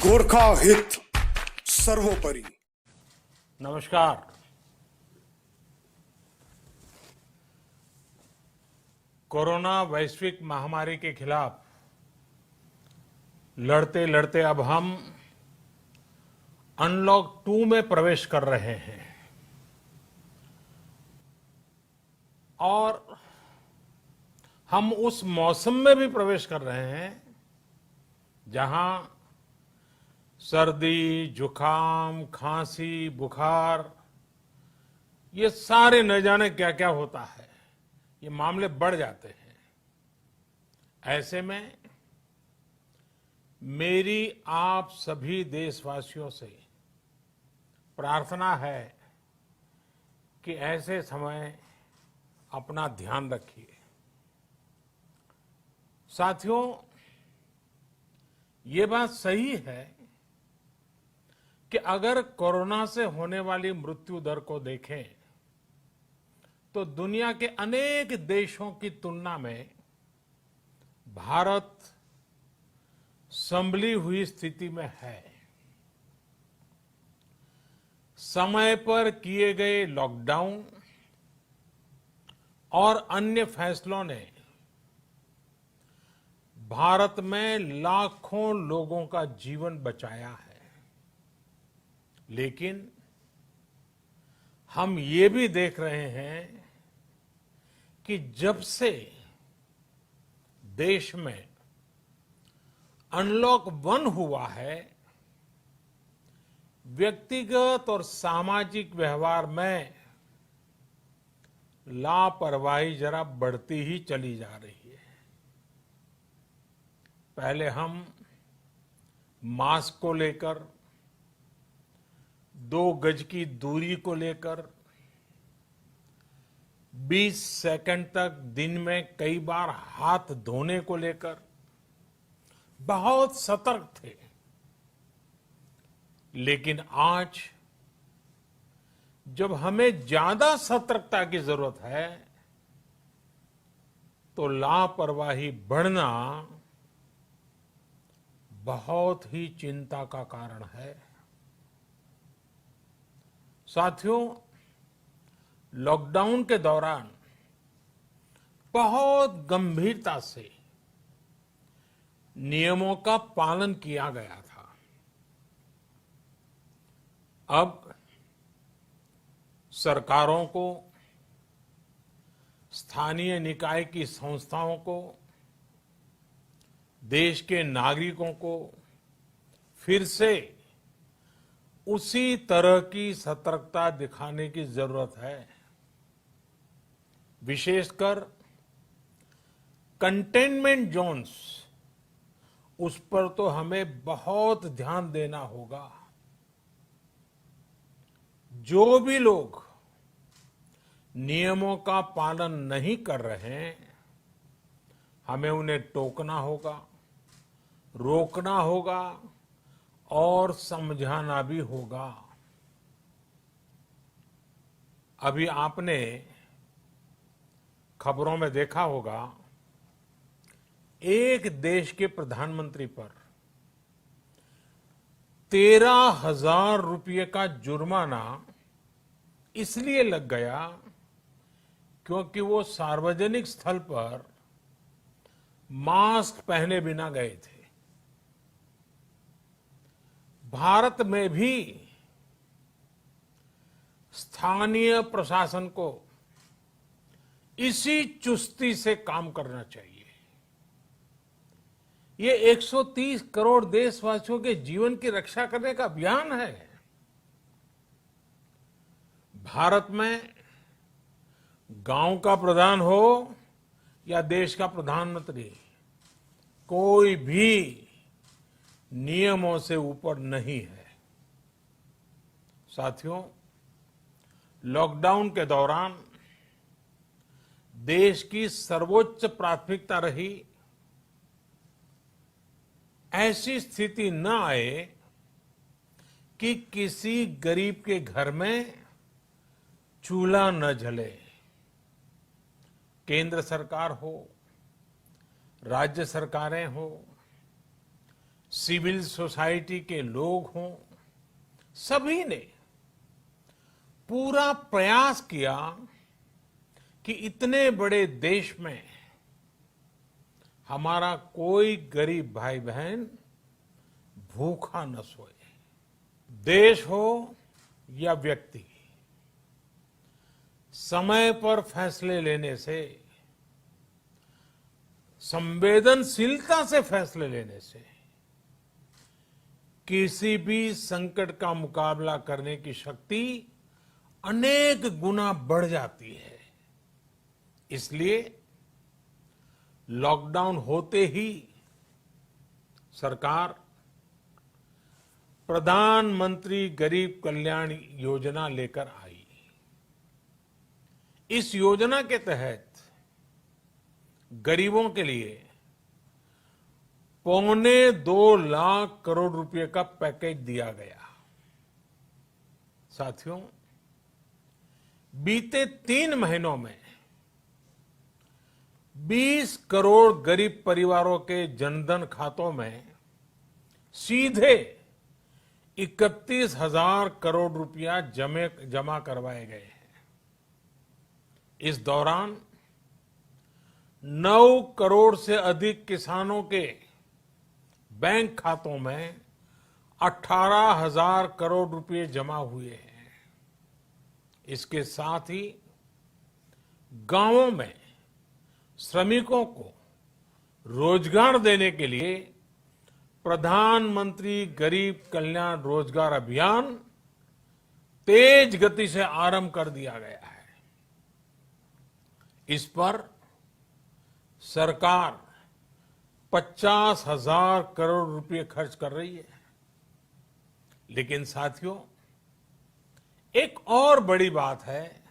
गोरखा हित सर्वोपरि। नमस्कार। कोरोना वैश्विक महामारी के खिलाफ लड़ते लड़ते अब हम अनलॉक 2 में प्रवेश कर रहे हैं और हम उस मौसम में भी प्रवेश कर रहे हैं जहां सर्दी, जुकाम, खांसी, बुखार ये सारे न जाने क्या क्या होता है, ये मामले बढ़ जाते हैं। ऐसे में मेरी आप सभी देशवासियों से प्रार्थना है कि ऐसे समय अपना ध्यान रखिए। साथियों, ये बात सही है कि अगर कोरोना से होने वाली मृत्यु दर को देखें तो दुनिया के अनेक देशों की तुलना में भारत संभली हुई स्थिति में है। समय पर किए गए लॉकडाउन और अन्य फैसलों ने भारत में लाखों लोगों का जीवन बचाया है, लेकिन हम ये भी देख रहे हैं कि जब से देश में अनलॉक 1 हुआ है, व्यक्तिगत और सामाजिक व्यवहार में लापरवाही जरा बढ़ती ही चली जा रही है। पहले हम मास्क को लेकर, 2 गज की दूरी को लेकर 20 सेकंड तक दिन में कई बार हाथ धोने को लेकर बहुत सतर्क थे, लेकिन आज जब हमें ज्यादा सतर्कता की जरूरत है तो लापरवाही बढ़ना बहुत ही चिंता का कारण है। साथियों, लॉकडाउन के दौरान बहुत गंभीरता से नियमों का पालन किया गया था। अब सरकारों को, स्थानीय निकाय की संस्थाओं को, देश के नागरिकों को फिर से उसी तरह की सतर्कता दिखाने की जरूरत है। विशेषकर कंटेनमेंट जोन्स, उस पर तो हमें बहुत ध्यान देना होगा। जो भी लोग नियमों का पालन नहीं कर रहे हैं, हमें उन्हें टोकना होगा, रोकना होगा और समझाना भी होगा। अभी आपने खबरों में देखा होगा, एक देश के प्रधानमंत्री पर 13,000 रुपये का जुर्माना इसलिए लग गया क्योंकि वो सार्वजनिक स्थल पर मास्क पहने बिना गए थे। भारत में भी स्थानीय प्रशासन को इसी चुस्ती से काम करना चाहिए। ये 130 करोड़ देशवासियों के जीवन की रक्षा करने का अभियान है। भारत में गांव का प्रधान हो या देश का प्रधानमंत्री, कोई भी नियमों से ऊपर नहीं है। साथियों, लॉकडाउन के दौरान देश की सर्वोच्च प्राथमिकता रही ऐसी स्थिति न आए कि किसी गरीब के घर में चूल्हा न जले। केंद्र सरकार हो, राज्य सरकारें हो, सिविल सोसाइटी के लोग हों, सभी ने पूरा प्रयास किया कि इतने बड़े देश में हमारा कोई गरीब भाई बहन भूखा न सोए। देश हो या व्यक्ति, समय पर फैसले लेने से, संवेदनशीलता से फैसले लेने से किसी भी संकट का मुकाबला करने की शक्ति अनेक गुना बढ़ जाती है। इसलिए लॉकडाउन होते ही सरकार प्रधानमंत्री गरीब कल्याण योजना लेकर आई। इस योजना के तहत गरीबों के लिए 2.25 लाख करोड़ रुपए का पैकेज दिया गया। साथियों, बीते 3 महीनों में 20 करोड़ गरीब परिवारों के जनधन खातों में सीधे 31,000 करोड़ रुपया जमा करवाए गए हैं। इस दौरान 9 करोड़ से अधिक किसानों के बैंक खातों में 18,000 करोड़ रुपए जमा हुए हैं। इसके साथ ही गांवों में श्रमिकों को रोजगार देने के लिए प्रधानमंत्री गरीब कल्याण रोजगार अभियान तेज गति से आरंभ कर दिया गया है। इस पर सरकार 50,000 करोड़ रुपए खर्च कर रही है। लेकिन साथियों, एक और बड़ी बात है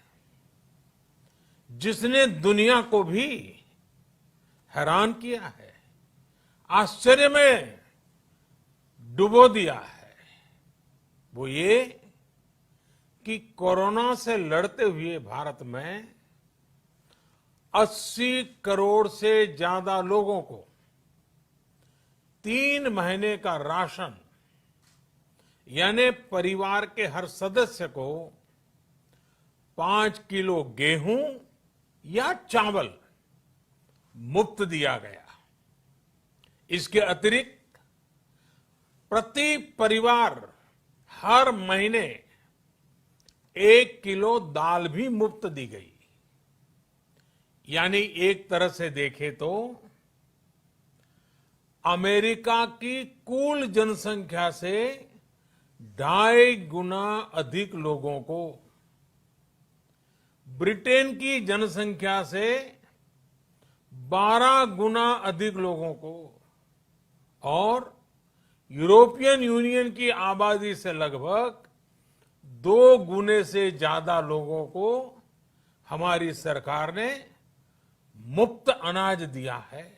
जिसने दुनिया को भी हैरान किया है, आश्चर्य में डुबो दिया है। वो ये कि कोरोना से लड़ते हुए भारत में 80 करोड़ से ज्यादा लोगों को 3 महीने का राशन, यानी परिवार के हर सदस्य को 5 किलो गेहूं या चावल मुफ्त दिया गया। इसके अतिरिक्त प्रति परिवार हर महीने 1 किलो दाल भी मुफ्त दी गई। यानी एक तरह से देखें तो अमेरिका की कुल जनसंख्या से 2.5 गुना अधिक लोगों को, ब्रिटेन की जनसंख्या से 12 गुना अधिक लोगों को और यूरोपियन यूनियन की आबादी से लगभग 2 गुने से ज्यादा लोगों को हमारी सरकार ने मुफ्त अनाज दिया है।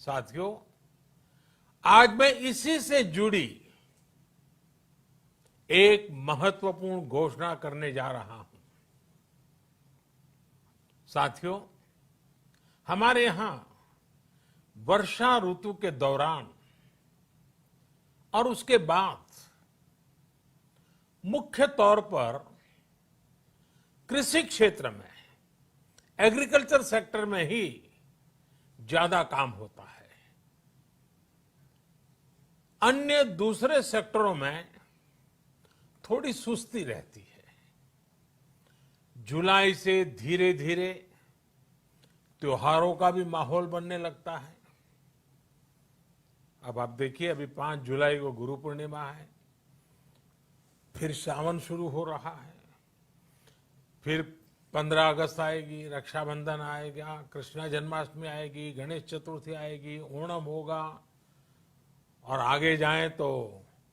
साथियों, आज मैं इसी से जुड़ी एक महत्वपूर्ण घोषणा करने जा रहा हूं। साथियों, हमारे यहां वर्षा ऋतु के दौरान और उसके बाद मुख्य तौर पर कृषि क्षेत्र में, एग्रीकल्चर सेक्टर में ही ज्यादा काम होता है। अन्य दूसरे सेक्टरों में थोड़ी सुस्ती रहती है। जुलाई से धीरे धीरे त्योहारों का भी माहौल बनने लगता है। अब आप देखिए, अभी 5 जुलाई को गुरु पूर्णिमा है, फिर सावन शुरू हो रहा है, फिर 15 अगस्त आएगी, रक्षाबंधन आएगा, कृष्णा जन्माष्टमी आएगी, गणेश चतुर्थी आएगी, ओणम होगा और आगे जाएं तो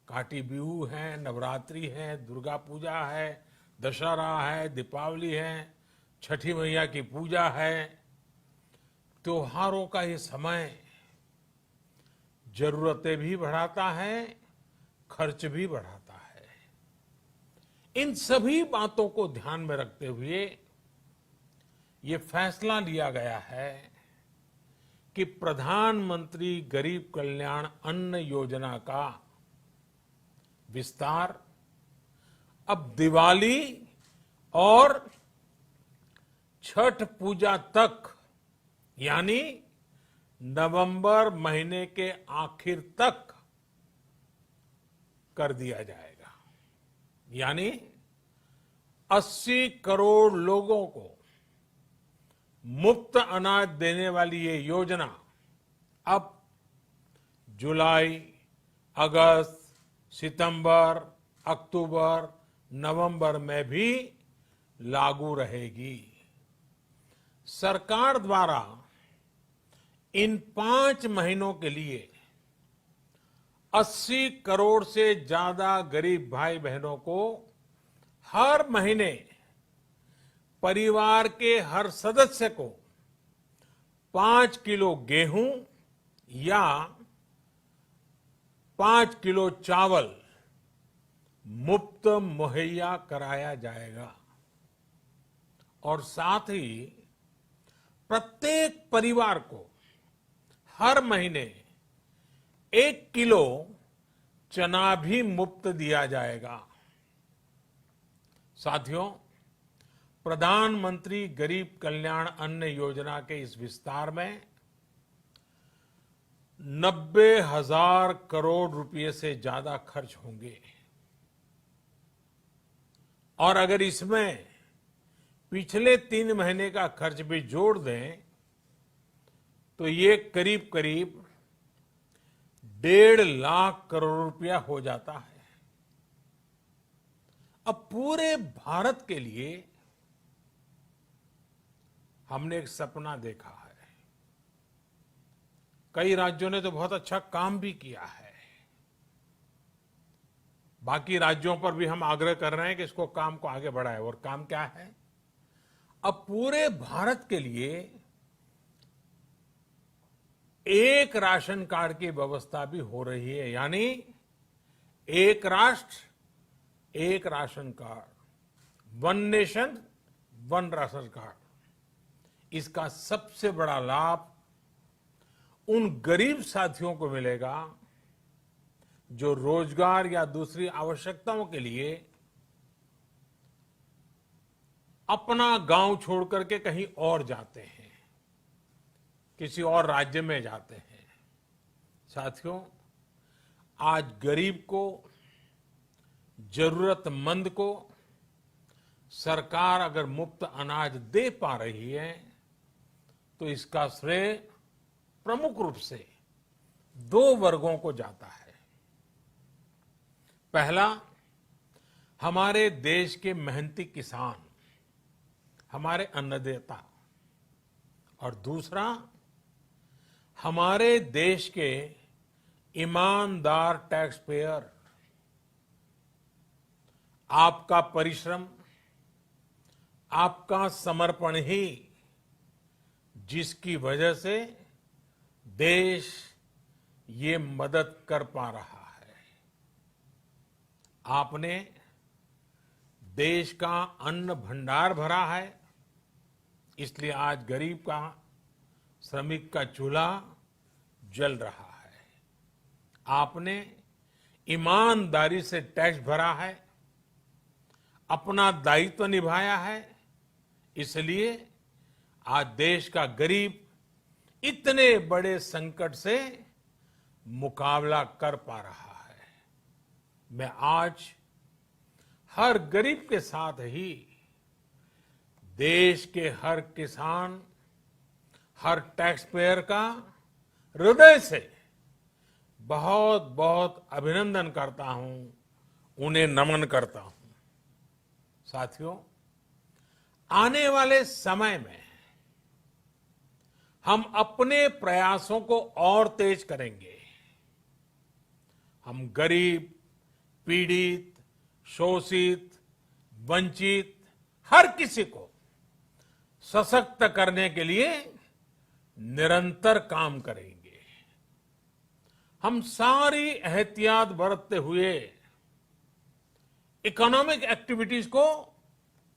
काटी बिहू है, नवरात्रि है, दुर्गा पूजा है, दशहरा है, दीपावली है, छठी मैया की पूजा है। त्योहारों का ये समय जरूरतें भी बढ़ाता है, खर्च भी बढ़ाता है। इन सभी बातों को ध्यान में रखते हुए ये फैसला लिया गया है कि प्रधानमंत्री गरीब कल्याण अन्न योजना का विस्तार अब दिवाली और छठ पूजा तक यानी नवंबर महीने के आखिर तक कर दिया जाएगा। यानी 80 करोड़ लोगों को मुफ्त अनाज देने वाली ये योजना अब जुलाई, अगस्त, सितंबर, अक्टूबर, नवंबर में भी लागू रहेगी। सरकार द्वारा इन 5 महीनों के लिए 80 करोड़ से ज्यादा गरीब भाई बहनों को हर महीने परिवार के हर सदस्य को 5 किलो गेहूं या 5 किलो चावल मुफ्त मुहैया कराया जाएगा और साथ ही प्रत्येक परिवार को हर महीने 1 किलो चना भी मुफ्त दिया जाएगा। साथियों, प्रधानमंत्री गरीब कल्याण अन्न योजना के इस विस्तार में 90,000 करोड़ रुपए से ज्यादा खर्च होंगे और अगर इसमें पिछले 3 महीने का खर्च भी जोड़ दें तो ये करीब करीब 1.5 लाख करोड़ रुपया हो जाता है। अब पूरे भारत के लिए हमने एक सपना देखा है। कई राज्यों ने तो बहुत अच्छा काम भी किया है। बाकी राज्यों पर भी हम आग्रह कर रहे हैं कि इसको काम को आगे बढ़ाएं। और काम क्या है? अब पूरे भारत के लिए एक राशन कार्ड की व्यवस्था भी हो रही है। यानी एक राष्ट्र एक ration card, one nation one ration card. इसका सबसे बड़ा लाभ उन गरीब साथियों को मिलेगा जो रोजगार या दूसरी आवश्यकताओं के लिए अपना गांव छोड़ करके कहीं और जाते हैं, किसी और राज्य में जाते हैं। साथियों, आज गरीब को, जरूरतमंद को सरकार अगर मुफ्त अनाज दे पा रही है तो इसका श्रेय प्रमुख रूप से 2 वर्गों को जाता है। पहला, हमारे देश के मेहनती किसान, हमारे अन्नदाता, और दूसरा हमारे देश के ईमानदार टैक्स पेयर। आपका परिश्रम, आपका समर्पण ही जिसकी वजह से देश ये मदद कर पा रहा है। आपने देश का अन्न भंडार भरा है, इसलिए आज गरीब का, श्रमिक का चूल्हा जल रहा है। आपने ईमानदारी से टैक्स भरा है, अपना दायित्व निभाया है, इसलिए आज देश का गरीब इतने बड़े संकट से मुकाबला कर पा रहा है। मैं आज हर गरीब के साथ ही देश के हर किसान, हर टैक्स पेयर का हृदय से बहुत बहुत अभिनंदन करता हूं, उन्हें नमन करता हूं। साथियों, आने वाले समय में हम अपने प्रयासों को और तेज करेंगे। हम गरीब, पीड़ित, शोषित, वंचित हर किसी को सशक्त करने के लिए निरंतर काम करेंगे। हम सारी एहतियात बरतते हुए इकोनॉमिक एक्टिविटीज को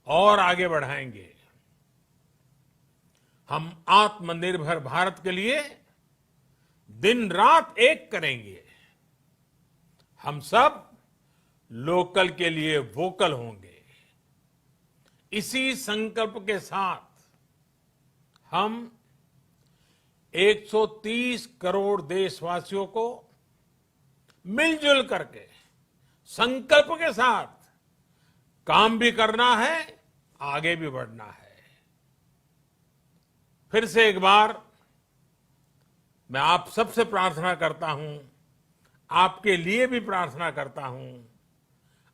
और आगे बढ़ाएंगे। हम आत्मनिर्भर भारत के लिए दिन रात एक करेंगे, हम सब लोकल के लिए वोकल होंगे। इसी संकल्प के साथ हम 130 करोड़ देशवासियों को मिलजुल करके संकल्प के साथ काम भी करना है, आगे भी बढ़ना है। फिर से एक बार मैं आप सबसे प्रार्थना करता हूं, आपके लिए भी प्रार्थना करता हूं,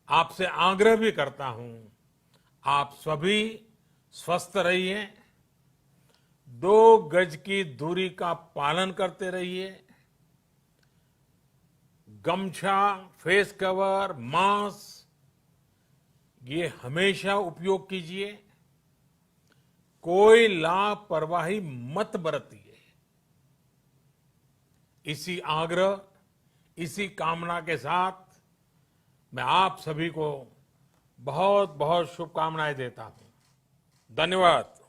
आपसे आग्रह भी करता हूं, आप सभी स्वस्थ रहिए, 2 गज की दूरी का पालन करते रहिए, गमछा, फेस कवर, मास्क ये हमेशा उपयोग कीजिए, कोई लापरवाही मत बरतिए। इसी आग्रह, इसी कामना के साथ मैं आप सभी को बहुत बहुत शुभकामनाएं देता हूं। धन्यवाद।